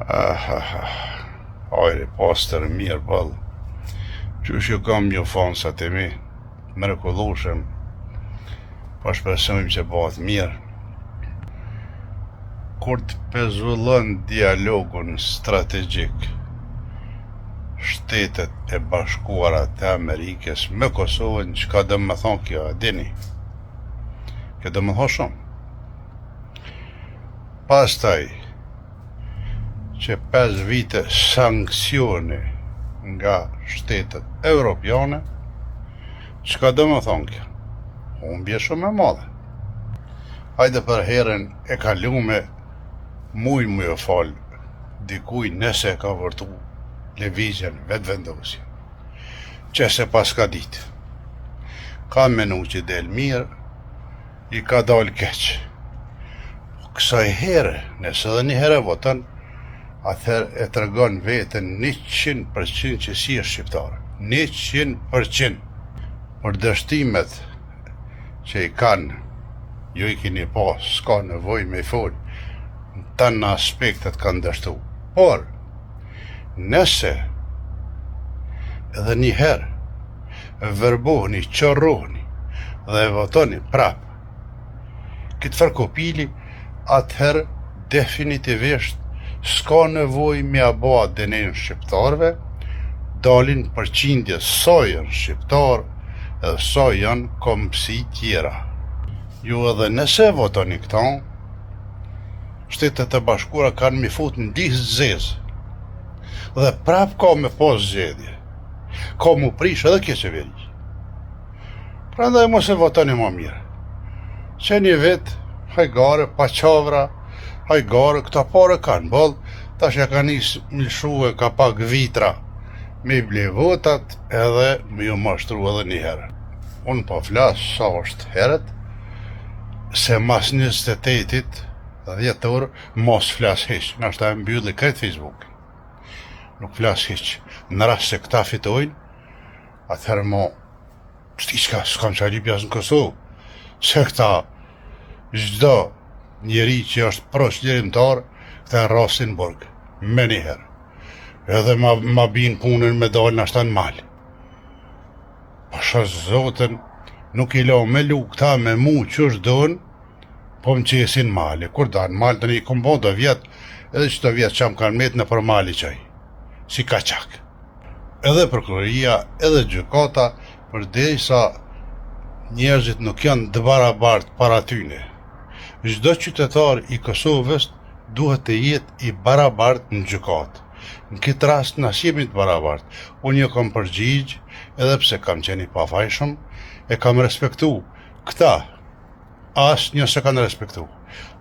Ajri, pastër mirë bëllë. Qysh ju kam një fansat e mi, mrekullueshëm, po shpresojmë që bëhet mirë. Kur të pezullon dialogun strategjik Shtetet e Bashkuara të Amerikës me Kosovën, çka do më thonë kjo, a dini? Kjo do më thonë shumë. Pastaj që 5 vite sanksione nga shtetet evropiane, çka do më thonë kjo? Humbje shumë e madhe. Hajde për herën e kalume muj më fal dikuj nëse ka vërtu lëvizjen vetëvendosje, që se pas ka ditë ka menu që del mirë, i ka dal keq. Kësaj here, nëse dhe një herë voton, atëherë e tregon veten 100% që si është shqiptar, 100%. Për dështimet që i kanë, ju i keni pas, s'ka nevojë me fol, të në aspektet kanë dështu. Por, nëse edhe një herë verbohni, qorrohni dhe votoni prap këtë farkopili, atëherë definitivisht s'ka nevojë me a bëa dënim shqiptarëve, dalin përqindje sa janë shqiptar edhe sa janë kombësi tjera. Ju edhe nëse votoni këta, Shtetet e Bashkuara kanë mi fut në listë zezë dhe prap ka me pas zgjedhje, ka mu prish edhe kjo qeveri. Prandaj mos e votoni më mirë. Që një vit, hajgare, pa qavra, hajgare, këta pare kanë boll, tash ja ka nis milshue ka pak vitra me ble votat edhe me ju mashtru edhe një herë. Unë po flas sa është herët, se mas 28-it 10 orë, mos flas hiq, nashta e mbylli këtë Facebook. Nuk flas hiq. Në rast se këta fitojnë, atëherë mo, shtiqka, s'kam qa lipjas në Kosovë, se këta, çdo njeri që është proqëllimtar, këta e rasin burg, me njëherë. Edhe ma bin punën me dalë nashta në mal. Pasha zotën, nuk i la me lu këta me mu që është donë, po më qesin mali, kur da në mali të një këmbo do vjetë, edhe që të vjetë që më kanë metë në për mali qaj, si ka qak. Edhe prokuroria, edhe gjykata, përderisa njerëzit nuk janë të barabartë para tyne. Çdo qytetar i Kosovës duhet të jetë i barabartë në gjykatë. Në këtë rast na jemi të barabartë. Unë jo kam përgjigj, edhe pse kam qenë i pafajshëm, e kam respektu këta. As një se kanë respektu,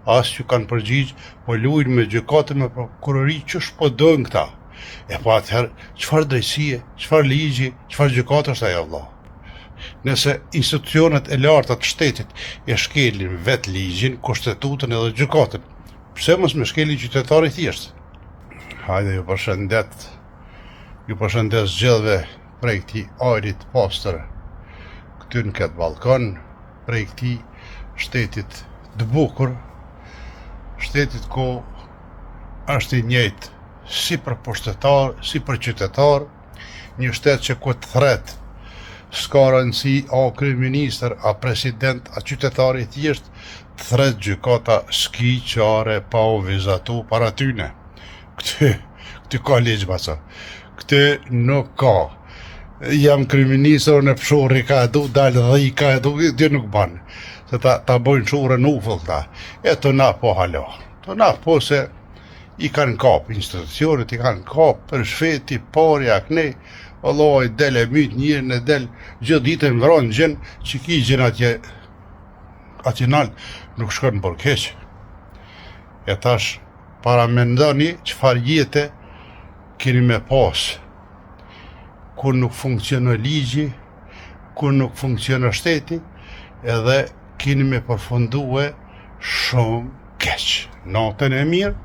as që kanë përgjigj, po lujnë me gjykatën me prokurori që shpodojnë këta. E po atëherë, qëfar drejtësie, qëfar ligji, qëfar gjykatë është ajo vëlla? Nëse institucionet e larta të shtetit e shkelin vetë ligjin, kushtetutën edhe gjykatën, pse mos me shkelin qytetari thjesht? Hajde, ju përshëndet zgjedhve prej këtij ajrit pastër këty në këtë Ballkan, prej këtij shtetit të bukur, shtetit ku është i njëjtë si për pushtetar, si për qytetar, një shtet që ku të thret, s'ka rëndësi a kryeministër, a president, a qytetari thjesht, të thret gjykata s'ki qare pa u vizatu para tyne. Këty ka ligj baca, këty nuk ka. Jam kryeministër në pshorri ka edu, dalë dhe i ka edu, dhe nuk banë. Se ta bojnë shurën ufull ta, e të na po halo. Të na po se i kanë kap institucionet, i kanë kap për shfeti, parja, këne, Allah i del e myt njërën e del, gjithë ditën vranë gjenë, që ki gjenë atje nalë, nuk shkon për keq. E tash, para mendoni qëfar jete keni me pas, kur nuk funksionon ligji, kur nuk funksionon shteti, edhe keni me përfundue shumë keq. Natën e mirë.